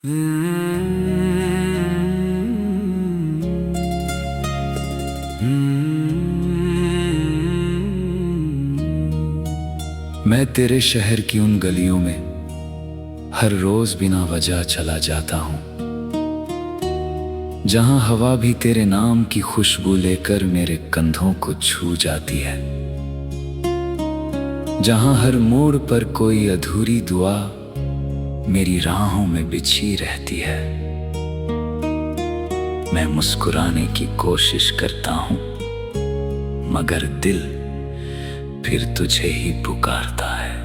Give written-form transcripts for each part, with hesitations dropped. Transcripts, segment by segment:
मैं तेरे शहर की उन गलियों में हर रोज बिना वजह चला जाता हूँ, जहाँ हवा भी तेरे नाम की खुशबू लेकर मेरे कंधों को छू जाती है, जहाँ हर मोड़ पर कोई अधूरी दुआ मेरी राहों में बिछी रहती है। मैं मुस्कुराने की कोशिश करता हूँ, मगर दिल फिर तुझे ही पुकारता है।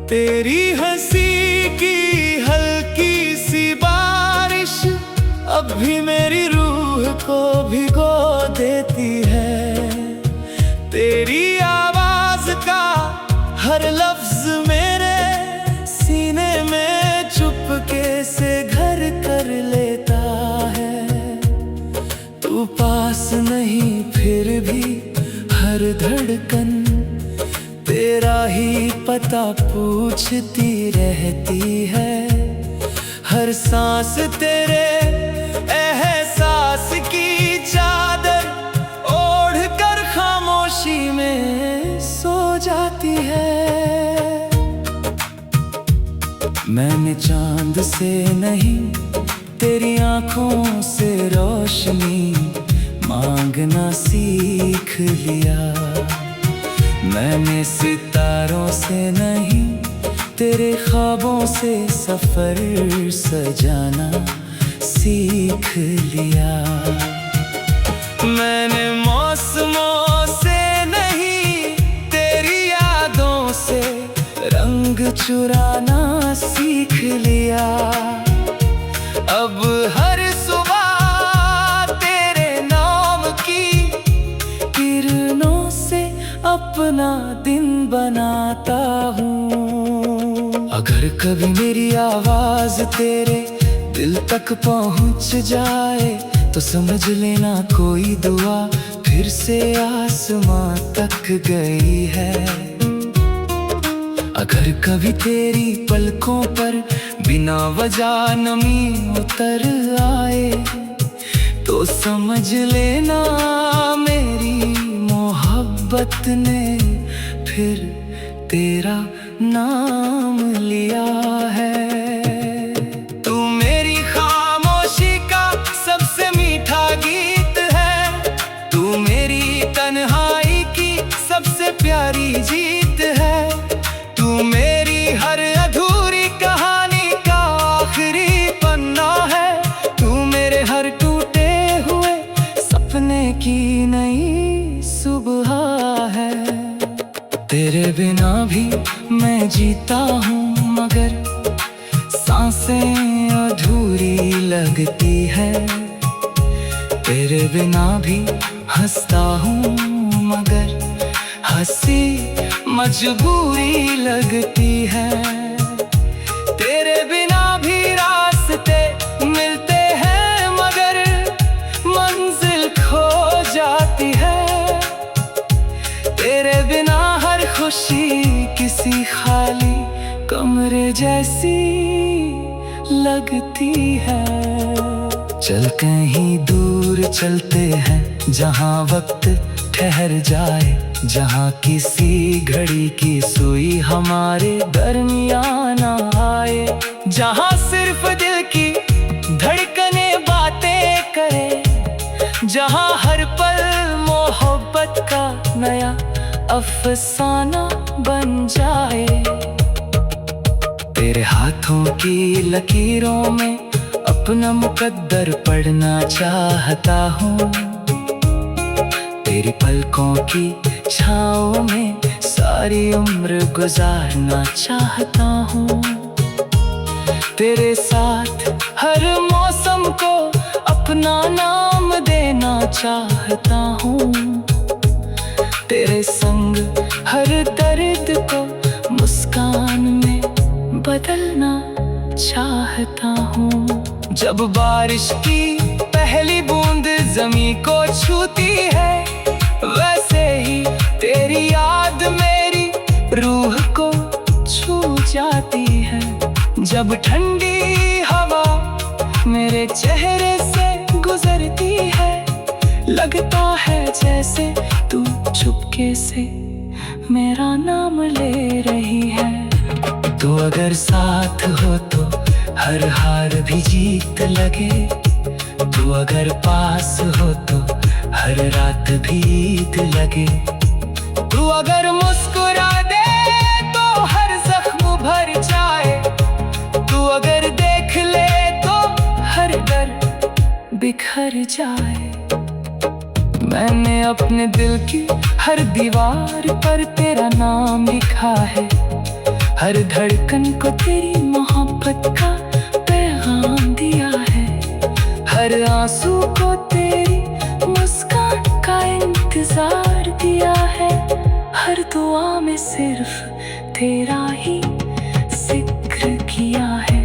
तेरी हंसी की हल्की सी बारिश अब भी मेरी रूह को भिगो देती है। तेरी आवाज का हर लफ्ज मेरे सीने में चुपके से घर कर लेता है। तू पास नहीं फिर भी हर धड़कन तेरा ही पता पूछती रहती है। हर सांस तेरे एहसास की चादर ओढ़ कर खामोशी में सो जाती है। मैंने चांद से नहीं तेरी आंखों से रोशनी मांगना सीख लिया। मैंने सितारों से नहीं तेरे ख्वाबों से सफर सजाना सीख लिया। मैंने मौसमों से नहीं तेरी यादों से रंग चुराना सीख लिया। अब हर सुबह तेरे नाम की किरणों से अपना दिन बनाता हूँ। अगर कभी मेरी आवाज तेरे दिल तक पहुँच जाए तो समझ लेना कोई दुआ फिर से आसमां तक गई है। अगर कभी तेरी पलकों पर बिना वजह नमी उतर आए तो समझ लेना मेरी मोहब्बत ने फिर तेरा नाम लिया है। तू मेरी खामोशी का सबसे मीठा गीत है। तू मेरी तन्हाई की सबसे प्यारी जीत है। तू मेरी हर अधूरी कहानी का आखिरी पन्ना है। तू मेरे हर टूटे हुए सपने की नई सुबह है। तेरे बिना भी मैं जीता हूँ, मगर सांसें अधूरी लगती है। तेरे बिना भी हंसता हूँ, मगर हंसी मजबूरी लगती है। तेरे बिना भी रास्ते मिलते हैं, मगर मंजिल खो जाती है। तेरे बिना हर खुशी किसी खाली कमरे जैसी लगती है। चल कहीं दूर चलते हैं, जहाँ वक्त ठहर जाए, जहाँ किसी घड़ी की सुई हमारे दरमियान आए, जहाँ सिर्फ दिल की धड़कने बातें करे, जहाँ हर पल मोहब्बत का नया अफसाना बन जाए। तेरे हाथों की लकीरों में अपना मुकद्दर पढ़ना चाहता हूँ। तेरी पलकों की छाँव में सारी उम्र गुजारना चाहता हूँ। तेरे साथ हर मौसम को अपना नाम देना चाहता हूँ। तेरे संग हर दर्द को मुस्कान में बदलना चाहता हूँ। जब बारिश की पहली बूंद ज़मीं को छूती है, वैसे ही तेरी याद मेरी रूह को छू जाती है। जब ठंडी हवा मेरे चेहरे से गुजरती है, लगता है जैसे तू चुपके से मेरा नाम ले रही है। तू अगर साथ हो तो हर हार भी जीत लगे, तू अगर पास हो तो हर रात भी ईद लगे, तू अगर मुस्कुरा दे तो हर जख्म भर जाए, तू अगर देख ले तो हर डर बिखर जाए। मैंने अपने दिल की हर दीवार पर तेरा नाम लिखा है, हर धड़कन को तेरी मोहब्बत का पैगाम दिया है, हर आंसू को तेरी मुस्कान का इंतजार दिया है, हर दुआ में सिर्फ तेरा ही जिक्र किया है।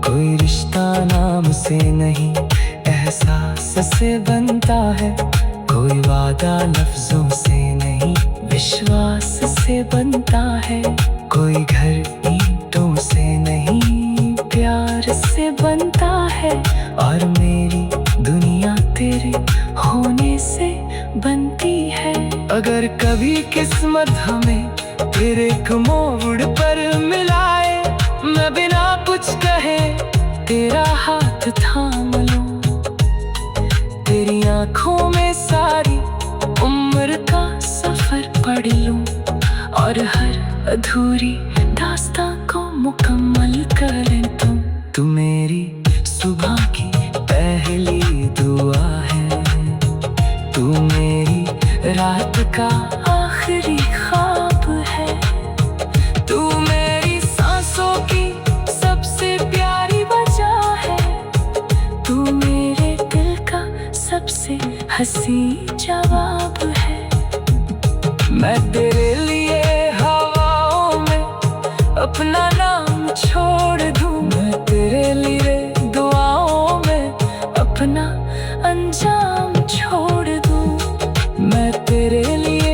कोई रिश्ता नाम से नहीं एहसास से बनता है, कोई वादा लफ्जों से नहीं विश्वास से बनता है, कोई घर ईंटों से नहीं प्यार से बनता है, और मेरी दुनिया तेरे होने से बनती है। अगर कभी किस्मत हमें तेरे एक मोड़ पर मिलाए, मैं बिना कुछ कहे तेरा हाथ थाम लूं, तेरी आंखों में सारी उम्र का सफर पढ़ लूं, और हर अधूरी दास्तां को मुकम्मल कर दूं। तू मेरी सुबह की पहली दुआ है, तू मेरी रात का आखिरी ख्वाब है, तू मेरी सांसों की सबसे प्यारी वजह है, तू मेरे दिल का सबसे हंसी जवाब है। मैं तेरे लिए हवाओं में अपना नाम छोड़ दूं, मैं तेरे लिए दुआओं में अपना अंजाम छोड़ दूं, मैं तेरे लिए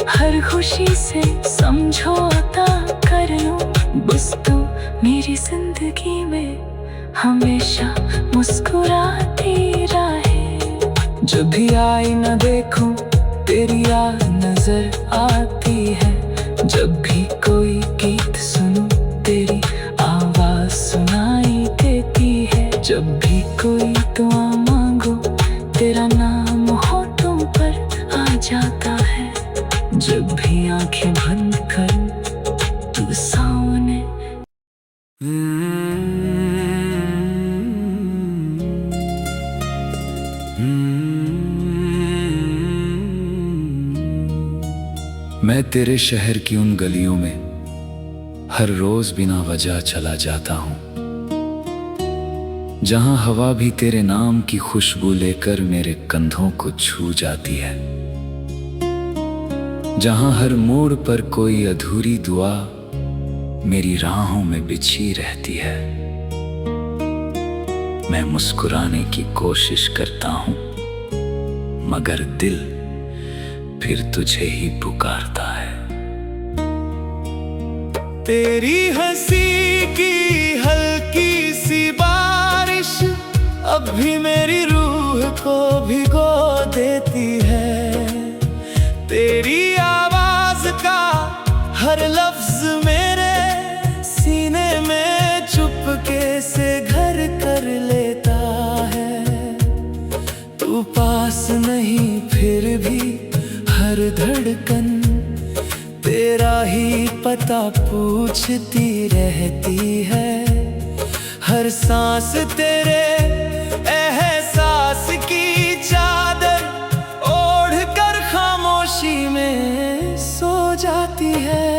हर खुशी से समझौता कर लूं, बस तू मेरी जिंदगी में हमेशा मुस्कुराती रहे। जब भी आईना देखूं तेरी याद नजर आती है, जब भी कोई गीत सुनूं तेरी आवाज सुनाई देती है, जब भी कोई दुआ मांगो तेरा नाम होठों पर आ जाता है, जब भी आंखें बंद करूं तू सामने। मैं तेरे शहर की उन गलियों में हर रोज बिना वजह चला जाता हूँ, जहाँ हवा भी तेरे नाम की खुशबू लेकर मेरे कंधों को छू जाती है, जहाँ हर मोड़ पर कोई अधूरी दुआ मेरी राहों में बिछी रहती है। मैं मुस्कुराने की कोशिश करता हूँ, मगर दिल फिर तुझे ही पुकारता है। तेरी हंसी की हल्की सी बारिश अब भी मेरी रूह को भिगो देती है, तेरी आवाज का हर लफ्ज मेरे सीने में चुपके से घर कर लेता है। तू पास नहीं फिर भी हर धड़कन तेरा ही पता पूछती रहती है, हर सांस तेरे एहसास की चादर ओढ़ कर खामोशी में सो जाती है।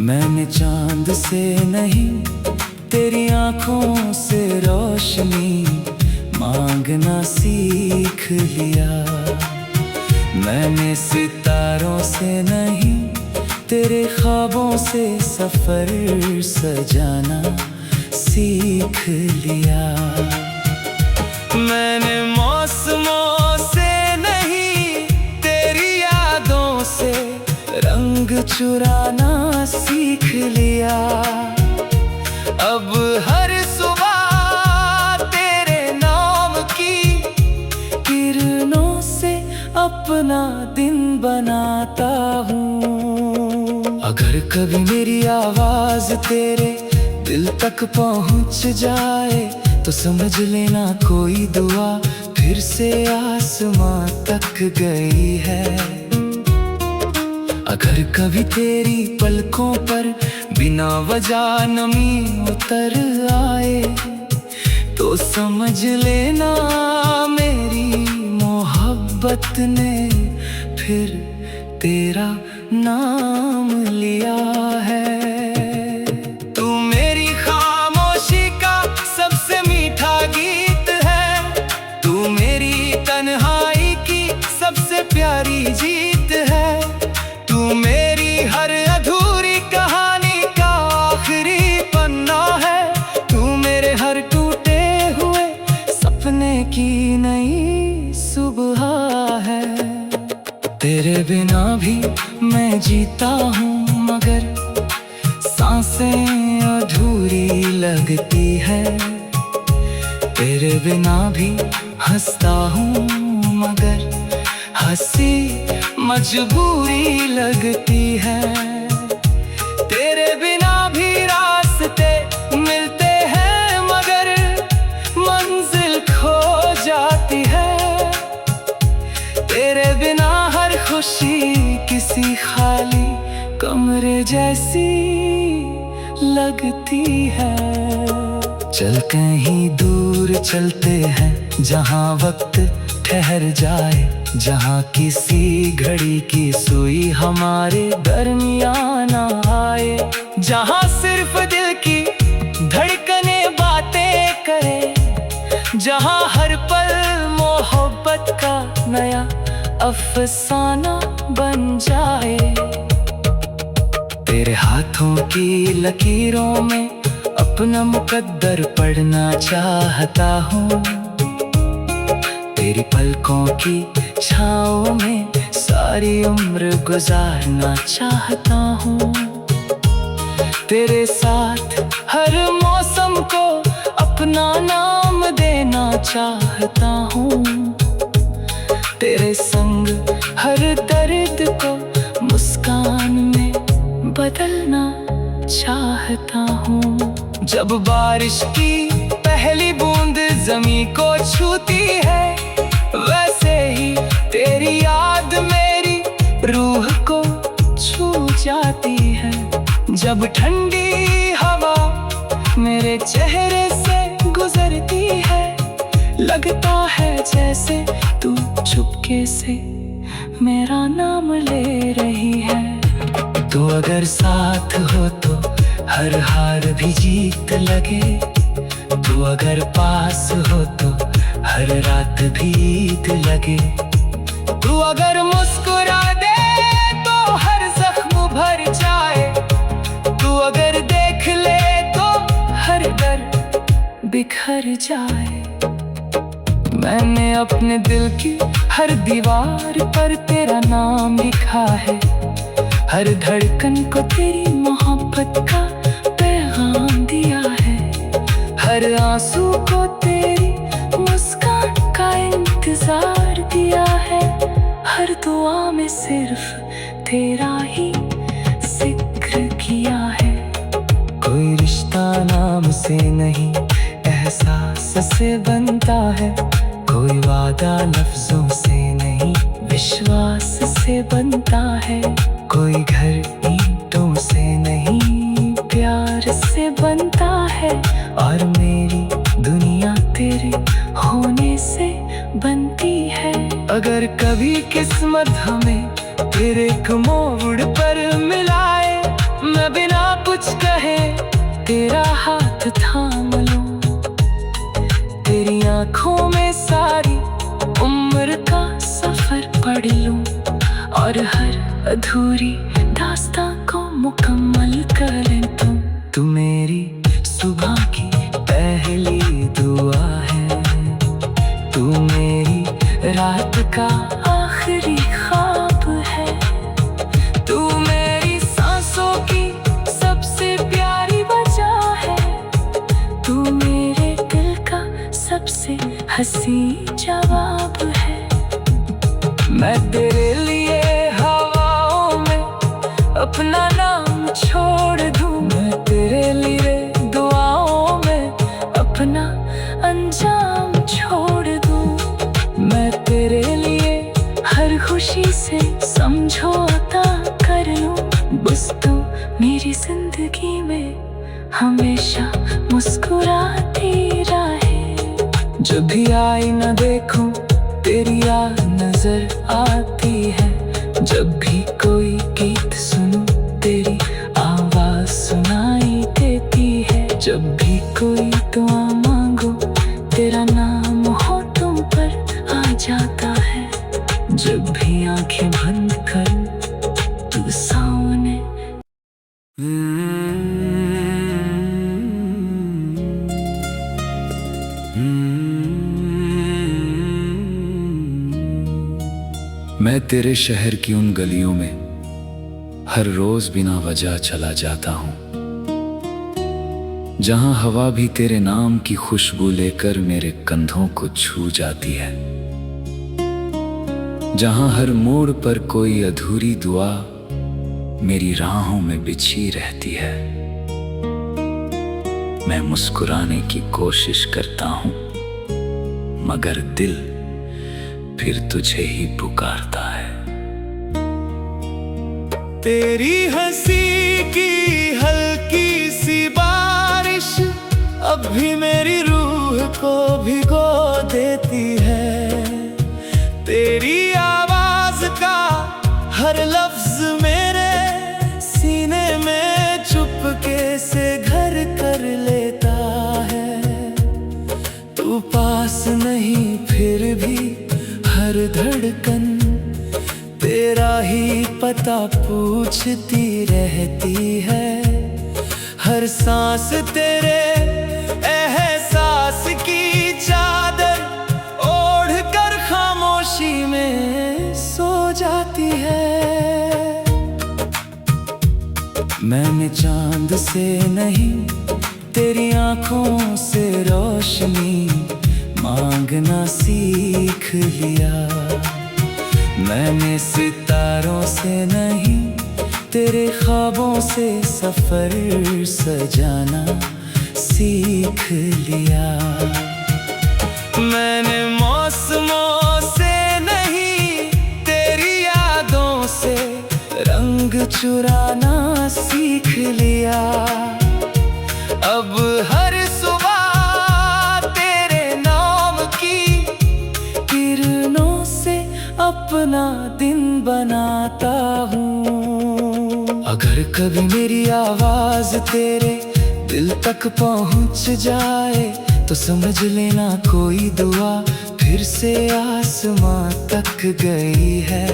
मैंने चांद से नहीं तेरी आंखों से रोशनी मांगना सीख लिया, मैंने सितारों से नहीं तेरे ख्वाबों से सफर सजाना सीख लिया। मैंने मौसमों से नहीं तेरी यादों से रंग चुराना सीख लिया। अब हर सुबह तेरे नाम की किरणों से अपना दिन बनाता हूँ। अगर कभी मेरी आवाज तेरे दिल तक पहुँच जाए तो समझ लेना कोई दुआ फिर से आसमां तक गई है। अगर कभी तेरी पलकों पर बिना वजह नमी उतर आए तो समझ लेना मेरी मोहब्बत ने फिर तेरा नाम लिया है। तू मेरी खामोशी का सबसे मीठा गीत है, तू मेरी तन्हाई की सबसे प्यारी जीत है, तू मेरी हर अधूरी कहानी का आखिरी पन्ना है, तू मेरे हर टूटे हुए सपने की नई सुबह है। तेरे बिना भी मैं जीता हूँ मगर सांसें अधूरी लगती है। तेरे बिना भी हंसता हूँ मगर हंसी मजबूरी लगती है। तेरे बिना भी रास्ते मिलते हैं मगर मंजिल खो जाती है। तेरे बिना हर खुशी किसी खाली कमरे जैसी लगती है। चल कहीं दूर चलते हैं जहाँ वक्त ठहर जाए, जहाँ किसी घड़ी की सुई हमारे दरमियान आए, जहाँ सिर्फ दिल की धड़कने बातें करे, जहाँ हर पल मोहब्बत का नया अफसाना बन जाए। तेरे हाथों की लकीरों में अपना मुकद्दर पढ़ना चाहता हूँ, तेरी पलकों की छाँव में सारी उम्र गुजारना चाहता हूँ। तेरे साथ हर मौसम को अपना नाम देना चाहता हूँ, तेरे संग हर दर्द को मुस्कान में बदलना चाहता हूँ। जब बारिश की पहली बूंद जमीन को छूती है वैसे ही तेरी याद मेरी रूह को छू जाती है। जब ठंडी हवा मेरे चेहरे से गुजरती है लगता है जैसे तू चुपके से मेरा नाम ले रही है। तू अगर साथ हो तो हर हार भी जीत लगे, तू अगर पास हो तो हर रात भी ईद लगे, तू अगर मुस्कुरा दे तो हर जख्म भर जाए, तू अगर देख ले तो हर डर बिखर जाए। मैंने अपने दिल की हर दीवार पर तेरा नाम लिखा है, हर धड़कन को तेरी मोहब्बत का पैगाम दिया है, हर आंसू को तेरी मुस्कान का इंतजार दिया है, हर दुआ में सिर्फ तेरा ही जिक्र किया है। कोई रिश्ता नाम से नहीं एहसास से बनता है, कोई वादा लफ्जों से नहीं विश्वास से बनता है, कोई घर ईंटों से नहीं प्यार से बनता है, और मेरी दुनिया तेरे होने से बनती है। अगर कभी किस्मत हमें तेरे मोड़ पर मिलाए, मैं बिना कुछ कहे तेरा हाथ थाम लूं, तेरी आँखों में सारी उम्र का सफर पढ़ लूं, और हर अधूरी दास्तां को मुकम्मल कर दूं। तू मेरी सुबह की पहली दुआ है, तू मेरी रात का आखिरी ख्वाब है, तू मेरी हंसी जवाब है। मैं तेरे लिए हवाओं में अपना नाम छोड़ दूं, मैं तेरे लिए दुआओं में अपना अंजाम छोड़ दूं। मैं तेरे लिए हर खुशी से समझौता कर लूं। बस तू मेरी जिंदगी में हमेशा मुस्कुराती रहे। जब भी आईना देखूं तेरी याद नजर आती है। जब भी कोई गीत सुनूं तेरी आवाज सुनाई देती है। जब भी कोई दुआ मांगूं तेरा नाम होठों पर आ जाता है। जब भी आंखें बंद करूं तू सामने। मैं तेरे शहर की उन गलियों में हर रोज बिना वजह चला जाता हूं, जहां हवा भी तेरे नाम की खुशबू लेकर मेरे कंधों को छू जाती है। जहां हर मोड़ पर कोई अधूरी दुआ मेरी राहों में बिछी रहती है। मैं मुस्कुराने की कोशिश करता हूं, मगर दिल फिर तुझे ही पुकारता है। तेरी हंसी की हल्की सी बारिश अब भी मेरी रूह को भिगो देती है। तेरी आवाज का हर लफ्ज मेरे सीने में चुपके से घर कर लेता है। तू पास नहीं फिर भी हर धड़कन तेरा ही पता पूछती रहती है। हर सांस तेरे एहसास की चादर ओढ़ कर खामोशी में सो जाती है। मैंने चांद से नहीं तेरी आंखों से रोशनी मांगना सीख लिया। मैंने सितारों से नहीं तेरे ख्वाबों से सफर सजाना सीख लिया। मैंने मौसमों से नहीं तेरी यादों से रंग चुराना सीख लिया। अब हर अपना दिन बनाता हूँ। अगर कभी मेरी आवाज तेरे दिल तक पहुँच जाए तो समझ लेना कोई दुआ फिर से आसमां तक गई है।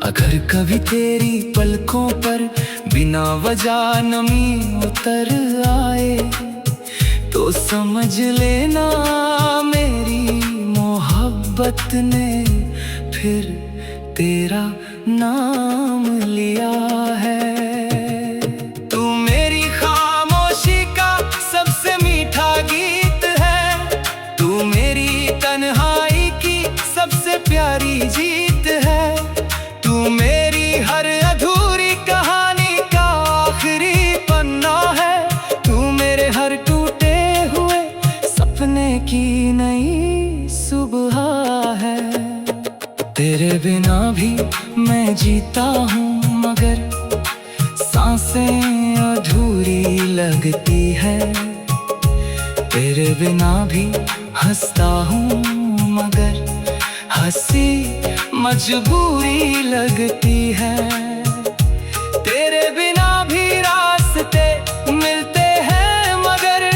अगर कभी तेरी पलकों पर बिना वजह नमी उतर आए तो समझ लेना मेरी मोहब्बत ने फिर तेरा नाम लिया है। तू मेरी खामोशी का सबसे मीठा गीत है। तू मेरी तन्हाई की सबसे प्यारी जीत है। तू मेरी हर अधूरी कहानी का आखिरी पन्ना है। तू मेरे हर टूटे हुए सपने की नई सुबह है। तेरे बिना भी मैं जीता हूँ मगर सांसें अधूरी लगती है। तेरे बिना भी हंसता हूँ मगर हंसी मजबूरी लगती है। तेरे बिना भी रास्ते मिलते हैं मगर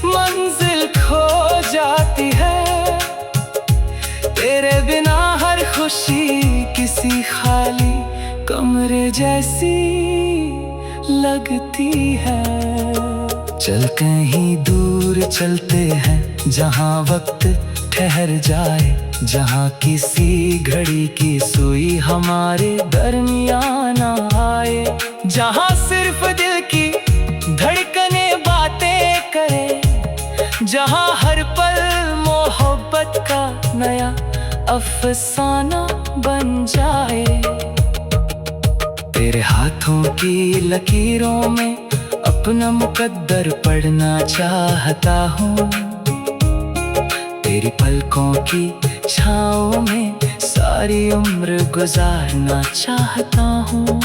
मंजिल खो जाती है। तेरे बिना हर खुशी किसी खाली कमरे जैसी लगती है। चल कहीं दूर चलते हैं जहाँ वक्त ठहर जाए, जहाँ किसी घड़ी की सुई हमारे दरमियान ना आए, जहाँ सिर्फ दिल की धड़कने बातें करे, जहाँ हर पल मोहब्बत का नया अफसाना बन जाए। तेरे हाथों की लकीरों में अपना मुकद्दर पढ़ना चाहता हूँ। तेरी पलकों की छाँव में सारी उम्र गुजारना चाहता हूँ।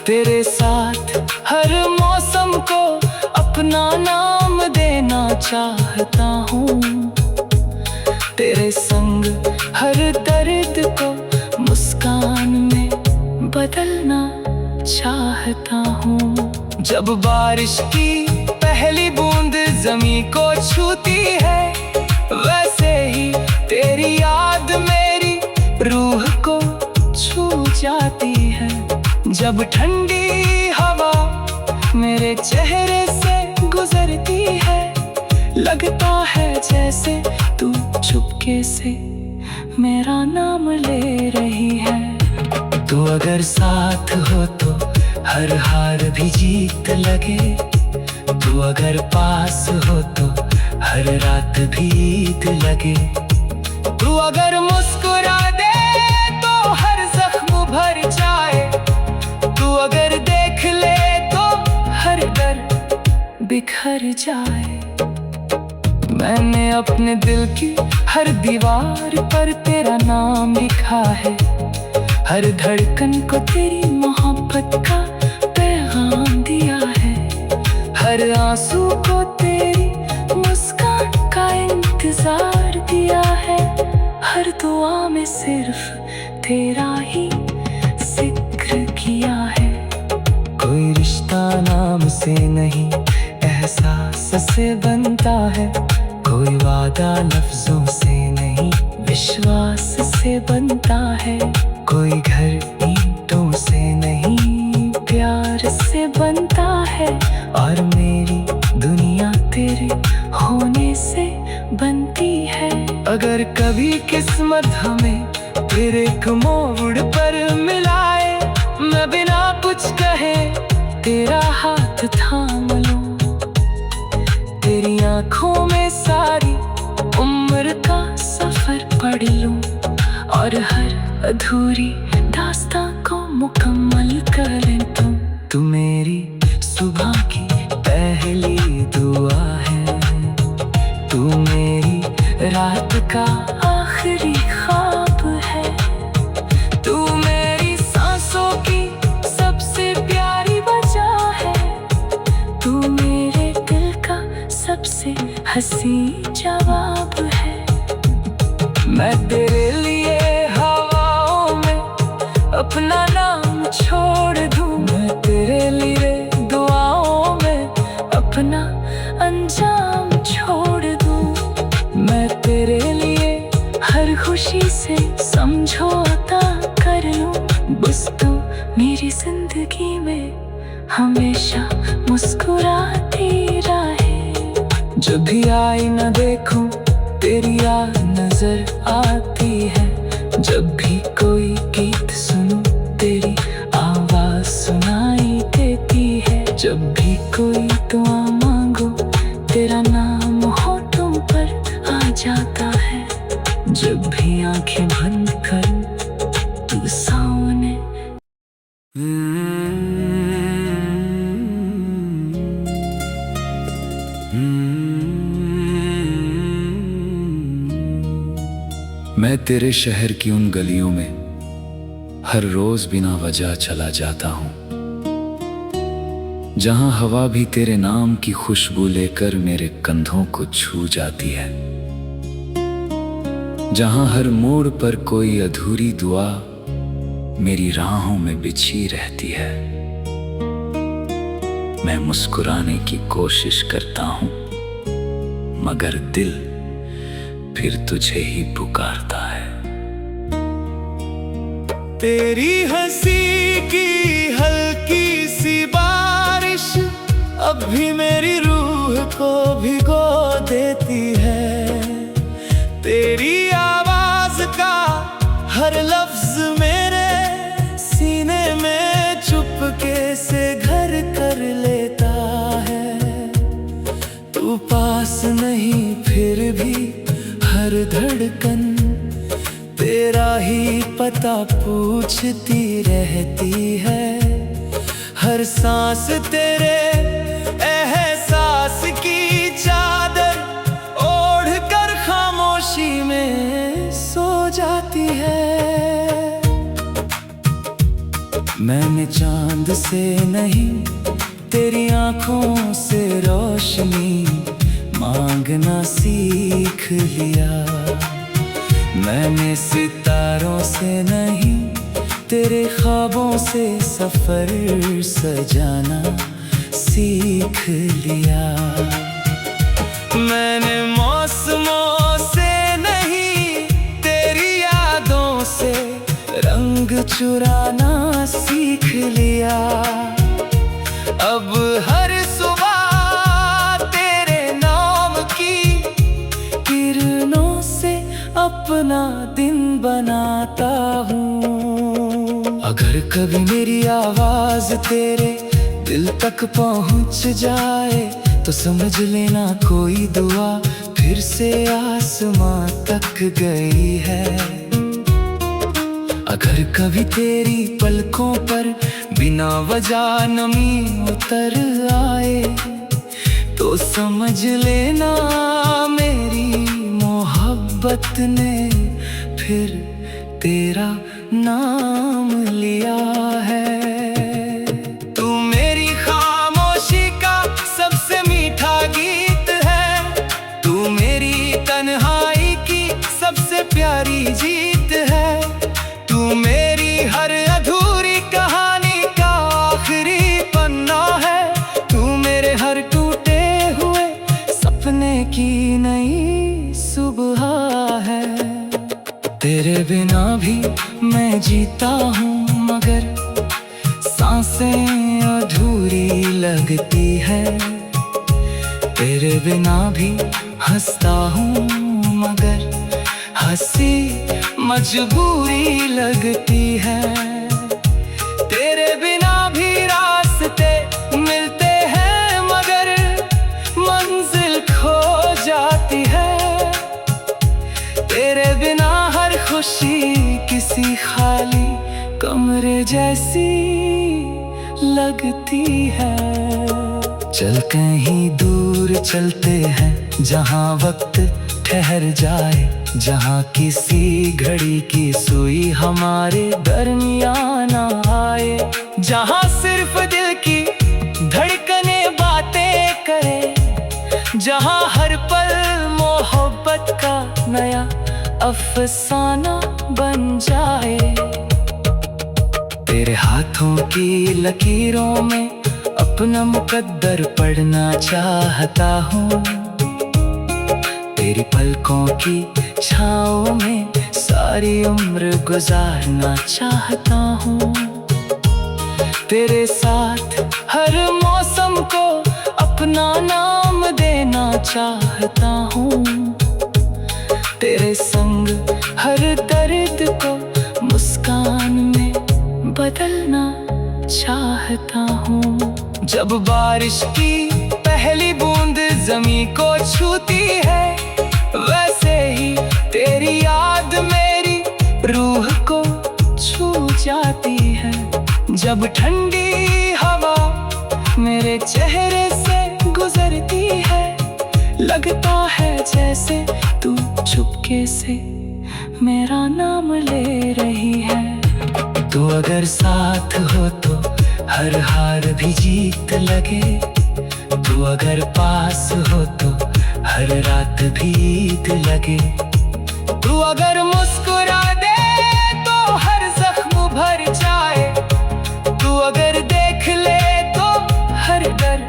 तेरे साथ हर मौसम को अपना नाम देना चाहता हूँ। तेरे संग हर दर्द को मुस्कान में बदलना चाहता हूँ। जब बारिश की पहली बूंद जमीन को छूती है, वैसे ही तेरी याद मेरी रूह को छू जाती है। जब ठंडी हवा मेरे चेहरे से गुजरती है, लगता है जैसे तू चुपके से मेरा नाम ले रही है। तू अगर साथ हो तो हर हार भी जीत लगे। तू अगर पास हो तो हर रात भी ईद लगे। तू अगर मुस्कुरा दे तो हर जख्म भर जाए। तू अगर देख ले तो हर दर्द बिखर जाए। मैंने अपने दिल की हर दीवार पर तेरा नाम लिखा है। हर धड़कन को तेरी मोहब्बत का पैगाम दिया है। हर आंसू को तेरी मुस्कान का इंतजार दिया है। हर दुआ में सिर्फ तेरा ही जिक्र किया है। कोई रिश्ता नाम से नहीं, एहसास से बनता है। कोई वादा लफ्जों से नहीं, विश्वास से बनता है। कोई घर ईंटों से नहीं, प्यार से बनता है। और मेरी दुनिया तेरे होने से बनती है। अगर कभी किस्मत हमें फिर एक मोड़ पर मिलाए, मैं बिना कुछ कहे तेरा हाथ थाम लूं। तेरी आँखों में सारी उम्र का सफर पढ़ लूं और हर अधूरी दास्तां को मुकम्मल कर दूं। तू मेरी सुबह की पहली दुआ है। तू मेरी रात का आखिरी ख्वाब है। तू मेरी सांसों की सबसे प्यारी वजह है। तू मेरे दिल का सबसे हंसी जवाब है। मैं तेरे लिए हवाओं में अपना नाम छोड़ दूं। मैं तेरे लिए दुआओं में अपना अंजाम छोड़ दूं। मैं तेरे लिए हर खुशी से समझौता कर लूं। बस तू मेरी जिंदगी में हमेशा मुस्कुराती रहे। जब भी आईना देखूं तेरी याद नजर आती है। जब भी कोई गीत सुनूं तेरी आवाज सुनाई देती है। जब भी कोई दुआ मांगो तेरा नाम होठों पर आ जाता है। जब भी आंखें बंद करूं तू सामने। मैं तेरे शहर की उन गलियों में हर रोज बिना वजह चला जाता हूँ, जहाँ हवा भी तेरे नाम की खुशबू लेकर मेरे कंधों को छू जाती है। जहाँ हर मोड़ पर कोई अधूरी दुआ मेरी राहों में बिछी रहती है। मैं मुस्कुराने की कोशिश करता हूँ, मगर दिल फिर तुझे ही पुकारता है। तेरी हंसी की हल्की सी बारिश अब भी मेरी रूह को भिगो देती है। तेरी आवाज का हर लफ्ज मेरे सीने में चुपके से घर कर लेता है। तू पास नहीं फिर भी का पूछती रहती है। हर सांस तेरे एहसास की चादर ओढ़ कर खामोशी में सो जाती है। मैंने चांद से नहीं तेरी आंखों से रोशनी मांगना सीख लिया। मैंने सितारों से नहीं तेरे ख्वाबों से सफर सजाना सीख लिया। मैंने मौसमों से नहीं तेरी यादों से रंग चुराना सीख लिया। अब हर सुबह तेरे नाम की किरणों से अपना दिन बनाता हूँ। अगर कभी मेरी आवाज तेरे दिल तक पहुँच जाए तो समझ लेना कोई दुआ फिर से आसमां तक गई है। अगर कभी तेरी पलकों पर बिना वजह नमी उतर आए तो समझ लेना मेरी मोहब्बत ने फिर तेरा नाम लिया है। तू मेरी खामोशी का सबसे मीठा गीत है। तू मेरी तन्हाई की सबसे प्यारी जीत है। तू मेरी हर अधूरी कहानी का आखिरी पन्ना है। तू मेरे हर टूटे हुए सपने की नई सुबह है। तेरे बिना भी मैं जीता हूँ मगर सांसें अधूरी लगती है। तेरे बिना भी हंसता हूँ मगर हंसी मजबूरी लगती है। तेरे बिना भी रास्ते मिलते हैं मगर मंजिल खो जाती है। तेरे बिना हर खुशी किसी खाली कमरे जैसी लगती है। चल कहीं दूर चलते हैं जहाँ वक्त ठहर जाए, जहाँ किसी घड़ी की सुई हमारे दरमियान आए, जहाँ सिर्फ दिल की धड़कने बातें करे, जहाँ हर पल मोहब्बत का नया अफसाना बन जाए। तेरे हाथों की लकीरों में अपना मुकद्दर पढ़ना चाहता हूँ। तेरी पलकों की छाँव में सारी उम्र गुजारना चाहता हूँ। तेरे साथ हर मौसम को अपना नाम देना चाहता हूँ। तेरे संग हर दर्द को मुस्कान में बदलना चाहता हूँ। जब बारिश की पहली बूंद जमीन को छूती है, वैसे ही तेरी याद मेरी रूह को छू जाती है। जब ठंडी हवा मेरे चेहरे से गुजरती है, लगता है जैसे तू चुपके से मेरा नाम ले रही है। तू अगर साथ हो तो हर हार भी जीत लगे। तू अगर पास हो तो हर रात भी ईद लगे। तू अगर मुस्कुरा दे तो हर जख्म भर जाए। तू अगर देख ले तो हर डर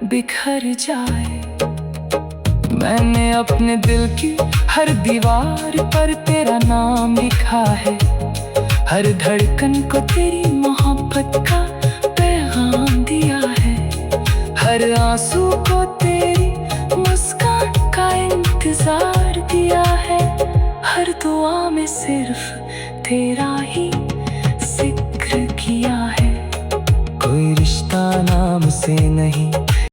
बिखर जाए। मैंने अपने दिल की हर दीवार पर तेरा नाम लिखा है। हर धड़कन को तेरी मोहब्बत का पैगाम दिया है। हर आंसू को तेरी मुस्कान का इंतजार दिया है। हर दुआ में सिर्फ तेरा ही जिक्र किया है। कोई रिश्ता नाम से नहीं,